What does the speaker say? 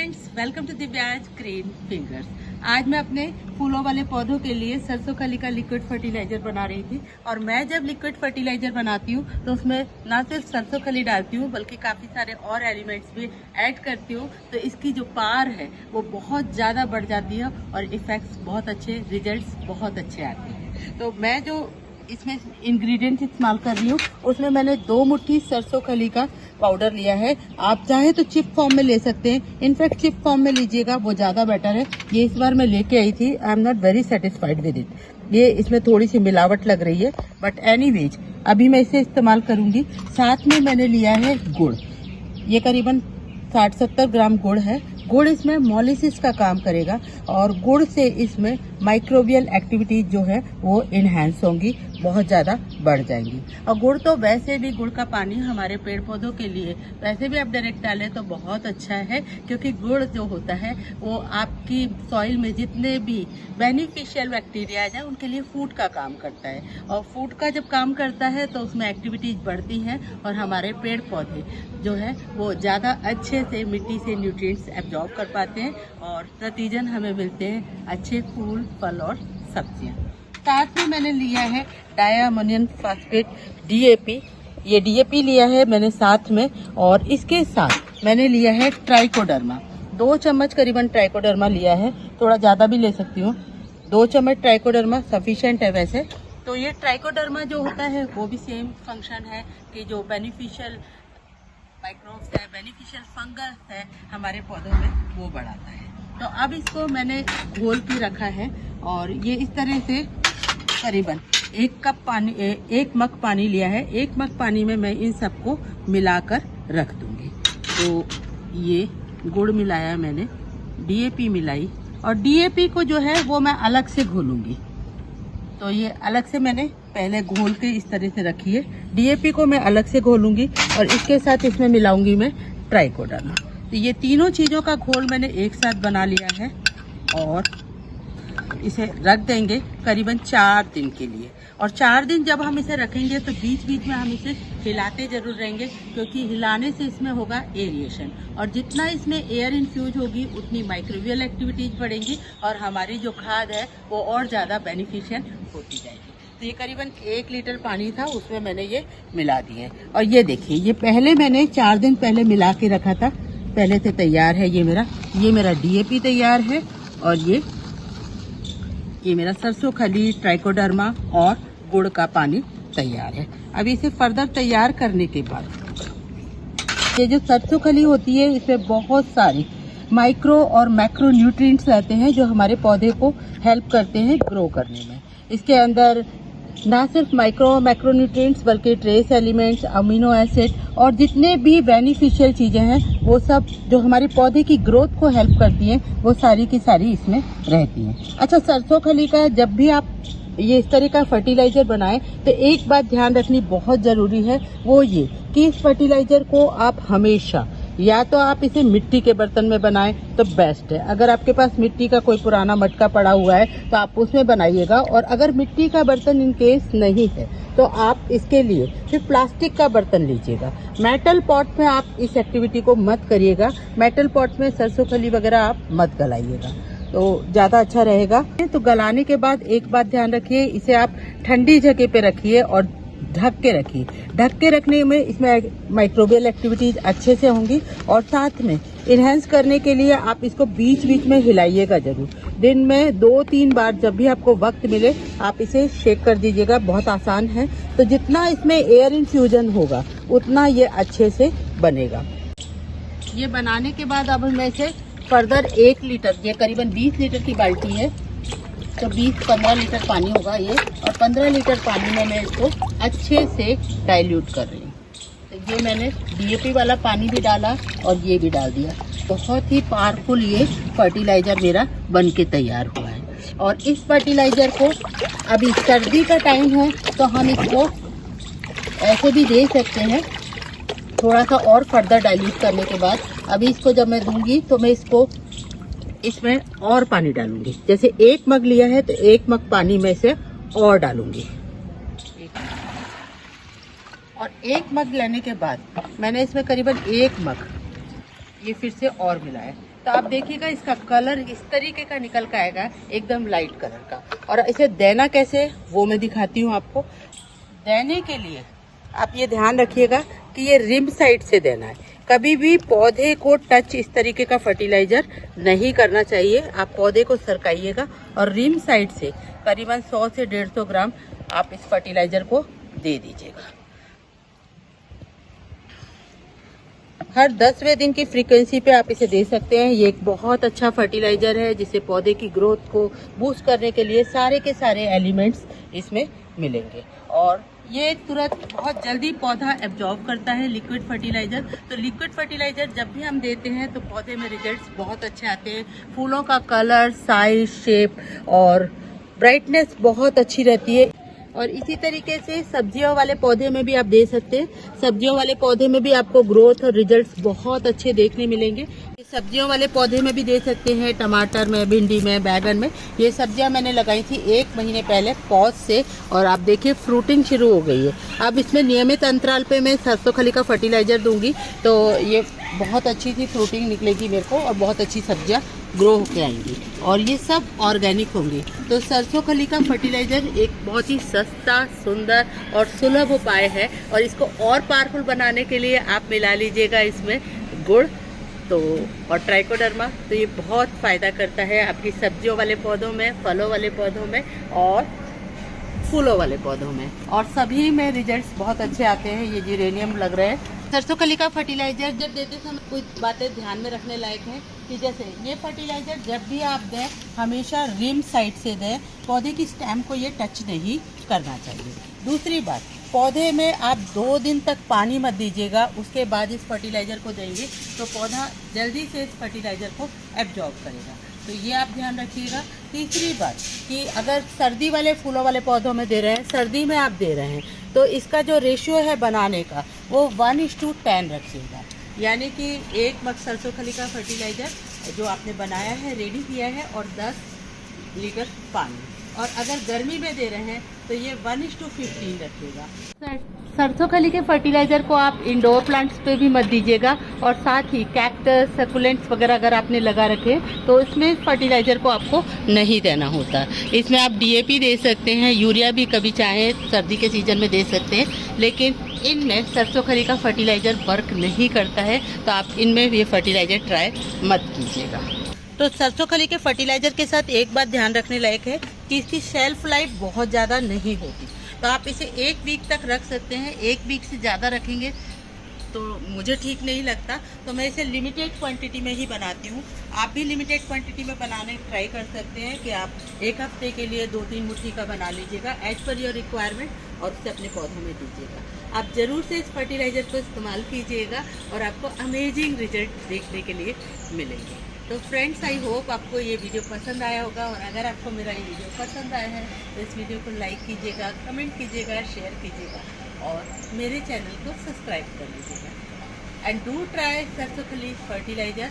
Friends, welcome to Divya's green fingers. आज मैं अपने फूलों वाले पौधों के लिए सरसों खली का लिक्विड फर्टिलाइजर बना रही थी। और मैं जब लिक्विड फर्टिलाइजर बनाती हूँ तो उसमें ना सिर्फ सरसों खली डालती हूँ बल्कि काफ़ी सारे और एलिमेंट्स भी ऐड करती हूँ। तो इसकी जो पार है वो बहुत ज़्यादा बढ़ जाती है और इफ़ेक्ट्स बहुत अच्छे, रिजल्ट्स बहुत अच्छे आते हैं। तो मैं जो इसमें इंग्रेडिएंट्स इस्तेमाल कर रही हूँ उसमें मैंने 2 मुट्ठी सरसों खली का पाउडर लिया है। आप चाहे तो चिप फॉर्म में ले सकते हैं, इनफैक्ट चिप फॉर्म में लीजिएगा, वो ज़्यादा बेटर है। ये इस बार मैं लेके आई थी, I am not very satisfied with it. ये इसमें थोड़ी सी मिलावट लग रही है, बट एनीवेज अभी मैं इसे इस्तेमाल करूंगी। साथ में मैंने लिया है गुड़, ये करीबन 60-70 ग्राम गुड़ है। गुड़ इसमें मोलिसिस का काम करेगा और गुड़ से इसमें माइक्रोबियल एक्टिविटीज जो है वो इनहेंस होंगी, बहुत ज़्यादा बढ़ जाएंगी। और गुड़ तो वैसे भी, गुड़ का पानी हमारे पेड़ पौधों के लिए वैसे भी आप डायरेक्ट डालें तो बहुत अच्छा है, क्योंकि गुड़ जो होता है वो आपकी सॉइल में जितने भी बेनिफिशियल बैक्टीरियाज हैं उनके लिए फूड का काम करता है। और फूड का जब काम करता है तो उसमें एक्टिविटीज बढ़ती हैं और हमारे पेड़ पौधे जो है वो ज़्यादा अच्छे से मिट्टी से न्यूट्रिएंट्स एब्जॉर्ब कर पाते हैं और नतीजन हमें मिलते हैं अच्छे फूल, फल और सब्जियां। साथ में मैंने लिया है डायमोनियम फॉस्फेट DAP, ये DAP लिया है मैंने साथ में। और इसके साथ मैंने लिया है ट्राइकोडर्मा, 2 चम्मच करीबन ट्राइकोडर्मा लिया है, थोड़ा ज़्यादा भी ले सकती हूँ। 2 चम्मच ट्राइकोडर्मा सफिशिएंट है वैसे। तो ये ट्राइकोडर्मा जो होता है वो भी सेम फंक्शन है कि जो बेनिफिशियल माइक्रोब्स है, बेनिफिशियल फंगस है हमारे पौधों में, वो बढ़ाता है। तो अब इसको मैंने घोल के रखा है और ये इस तरह से करीबन 1 कप पानी, 1 मग पानी लिया है। 1 मग पानी में मैं इन सबको मिलाकर रख दूंगी। तो ये गुड़ मिलाया मैंने, DAP मिलाई, और DAP को जो है वो मैं अलग से घोलूंगी। तो ये अलग से मैंने पहले घोल के इस तरह से रखी है। DAP को मैं अलग से घोलूंगी और इसके साथ इसमें मिलाऊंगी मैं ट्राइकोडर्मा। तो ये तीनों चीज़ों का घोल मैंने एक साथ बना लिया है और इसे रख देंगे करीबन 4 दिन के लिए। और 4 दिन जब हम इसे रखेंगे तो बीच बीच में हम इसे हिलाते जरूर रहेंगे, क्योंकि हिलाने से इसमें होगा एरिएशन, और जितना इसमें एयर इन्फ्यूज होगी उतनी माइक्रोबियल एक्टिविटीज बढ़ेंगी और हमारी जो खाद है वो और ज़्यादा बेनिफिशियल होती जाएगी। तो ये करीबन 1 लीटर पानी था, उसमें मैंने ये मिला दिए। और ये देखिए, ये पहले मैंने 4 दिन पहले मिला के रखा था, पहले से तैयार है ये मेरा DAP तैयार है। और ये मेरा सरसों खली, ट्राइकोडर्मा और गुड़ का पानी तैयार है। अब इसे फर्दर तैयार करने के बाद, ये जो सरसों खली होती है इसमें बहुत सारी माइक्रो और मैक्रो न्यूट्रिएंट्स रहते हैं जो हमारे पौधे को हेल्प करते हैं ग्रो करने में। इसके अंदर ना सिर्फ माइक्रो और मैक्रो न्यूट्रिएंट्स बल्कि ट्रेस एलिमेंट्स, अमीनो एसिड और जितने भी बेनिफिशियल चीज़ें हैं वो सब जो हमारे पौधे की ग्रोथ को हेल्प करती हैं वो सारी की सारी इसमें रहती हैं। अच्छा, सरसों खली का जब भी आप ये इस तरह का फर्टिलाइजर बनाएं तो एक बात ध्यान रखनी बहुत ज़रूरी है, वो ये कि इस फर्टिलाइजर को आप हमेशा या तो आप इसे मिट्टी के बर्तन में बनाएं तो बेस्ट है। अगर आपके पास मिट्टी का कोई पुराना मटका पड़ा हुआ है तो आप उसमें बनाइएगा, और अगर मिट्टी का बर्तन इन केस नहीं है तो आप इसके लिए फिर प्लास्टिक का बर्तन लीजिएगा। मेटल पॉट में आप इस एक्टिविटी को मत करिएगा, मेटल पॉट में सरसों खली वगैरह आप मत गलाइएगा, तो ज़्यादा अच्छा रहेगा। तो गलाने के बाद एक बात ध्यान रखिए, इसे आप ठंडी जगह पे रखिए और ढक के रखिए। ढक के रखने में इसमें माइक्रोबियल एक्टिविटीज अच्छे से होंगी, और साथ में इनहेंस करने के लिए आप इसको बीच बीच में हिलाइएगा जरूर। दिन में 2-3 बार जब भी आपको वक्त मिले आप इसे शेक कर दीजिएगा, बहुत आसान है। तो जितना इसमें एयर इन्फ्यूजन होगा उतना ये अच्छे से बनेगा। ये बनाने के बाद अब मैं इसे फर्दर 1 लीटर, ये करीबन 20 लीटर की बाल्टी है तो 20-15 लीटर पानी होगा ये, और 15 लीटर पानी में मैं इसको अच्छे से डाइल्यूट कर रही हूँ। तो ये मैंने DAP वाला पानी भी डाला और ये भी डाल दिया। बहुत ही पावरफुल ये फर्टिलाइजर मेरा बन के तैयार हुआ है। और इस फर्टिलाइजर को अभी सर्दी का टाइम है तो हम इसको ऐसे भी दे सकते हैं, थोड़ा सा और फर्दर डाइल्यूट करने के बाद। अभी इसको जब मैं दूंगी तो मैं इसमें और पानी डालूंगी। जैसे 1 मग लिया है तो 1 मग पानी में से और डालूंगी। और 1 मग लेने के बाद मैंने इसमें करीबन 1 मग ये फिर से और मिलाया। तो आप देखिएगा इसका कलर इस तरीके का निकल के आएगा, एकदम लाइट कलर का। और इसे देना कैसे वो मैं दिखाती हूँ आपको। देने के लिए आप ये ध्यान रखिएगा कि ये रिम साइड से देना है। कभी भी पौधे को टच इस तरीके का फर्टिलाइजर नहीं करना चाहिए। आप पौधे को सरकाइएगा और रिम साइड से करीबन 100 से 150 ग्राम आप इस फर्टिलाइजर को दे दीजिएगा। हर 10वें दिन की फ्रीक्वेंसी पे आप इसे दे सकते हैं। ये एक बहुत अच्छा फर्टिलाइजर है जिससे पौधे की ग्रोथ को बूस्ट करने के लिए सारे के सारे एलिमेंट्स इसमें मिलेंगे और ये तुरंत बहुत जल्दी पौधा एब्जॉर्ब करता है लिक्विड फर्टिलाइजर। तो लिक्विड फर्टिलाइजर जब भी हम देते हैं तो पौधे में रिजल्ट्स बहुत अच्छे आते हैं। फूलों का कलर, साइज, शेप और ब्राइटनेस बहुत अच्छी रहती है। और इसी तरीके से सब्जियों वाले पौधे में भी आप दे सकते हैं। सब्जियों वाले पौधे में भी आपको ग्रोथ और रिजल्ट्स बहुत अच्छे देखने मिलेंगे। सब्जियों वाले पौधे में भी दे सकते हैं, टमाटर में, भिंडी में, बैगन में। ये सब्जियां मैंने लगाई थी 1 महीने पहले पॉज से और आप देखिए फ्रूटिंग शुरू हो गई है। अब इसमें नियमित अंतराल पे मैं सरसों खली का फर्टिलाइजर दूंगी तो ये बहुत अच्छी सी फ्रूटिंग निकलेगी मेरे को और बहुत अच्छी सब्जियां ग्रो होके आएंगी और ये सब ऑर्गेनिक होंगी। तो सरसों खली का फर्टिलाइजर एक बहुत ही सस्ता, सुंदर और सुलभ उपाय है और इसको और पावरफुल बनाने के लिए आप मिला लीजिएगा इसमें गुड़ तो और ट्राइकोडर्मा। तो ये बहुत फ़ायदा करता है आपकी सब्जियों वाले पौधों में, फलों वाले पौधों में और फूलों वाले पौधों में, और सभी में रिजल्ट्स बहुत अच्छे आते हैं। ये जिरेनियम लग रहे हैं। सरसों खली का फर्टिलाइजर जब देते समय कुछ बातें ध्यान में रखने लायक हैं कि जैसे ये फर्टिलाइजर जब भी आप दें हमेशा रिम साइड से दें, पौधे की स्टेम को ये टच नहीं करना चाहिए। दूसरी बात, पौधे में आप 2 दिन तक पानी मत दीजिएगा, उसके बाद इस फर्टिलाइजर को देंगे तो पौधा जल्दी से इस फर्टिलाइजर को एब्जॉर्ब करेगा। तो ये आप ध्यान रखिएगा। तीसरी बात कि अगर सर्दी वाले फूलों वाले पौधों में दे रहे हैं, सर्दी में आप दे रहे हैं तो इसका जो रेशियो है बनाने का वो 1:10 रखिएगा। यानी कि 1 मग सरसों खली का फर्टिलाइजर जो आपने बनाया है, रेडी किया है और 10 लीटर पानी। और अगर गर्मी में दे रहे हैं तो ये 1:15 रखिएगा। सरसों खली के फर्टिलाइजर को आप इंडोर प्लांट्स पे भी मत दीजिएगा और साथ ही कैक्टस, सकुलेंट्स वगैरह अगर आपने लगा रखे तो इसमें फर्टिलाइजर को आपको नहीं देना होता। इसमें आप DAP दे सकते हैं, यूरिया भी कभी चाहें सर्दी के सीजन में दे सकते हैं, लेकिन इनमें सरसों खली का फर्टिलाइजर वर्क नहीं करता है तो आप इनमें ये फर्टिलाइजर ट्राई मत कीजिएगा। तो सरसों खली के फर्टिलाइजर के साथ एक बात ध्यान रखने लायक है कि इसकी शेल्फ लाइफ बहुत ज़्यादा नहीं होती। तो आप इसे 1 वीक तक रख सकते हैं। 1 वीक से ज़्यादा रखेंगे तो मुझे ठीक नहीं लगता, तो मैं इसे लिमिटेड क्वांटिटी में ही बनाती हूँ। आप भी लिमिटेड क्वांटिटी में बनाने ट्राई कर सकते हैं कि आप 1 हफ्ते के लिए 2-3 मुट्ठी का बना लीजिएगा एज पर योर रिक्वायरमेंट और उसे अपने पौधों में दीजिएगा। आप ज़रूर से इस फर्टिलाइज़र को इस्तेमाल कीजिएगा और आपको अमेजिंग रिजल्ट देखने के लिए मिलेंगे। तो फ्रेंड्स, आई होप आपको ये वीडियो पसंद आया होगा और अगर आपको मेरा ये वीडियो पसंद आया है तो इस वीडियो को लाइक कीजिएगा, कमेंट कीजिएगा, शेयर कीजिएगा और मेरे चैनल को सब्सक्राइब कर लीजिएगा। एंड डू ट्राई सरसों खली फर्टिलाइजर।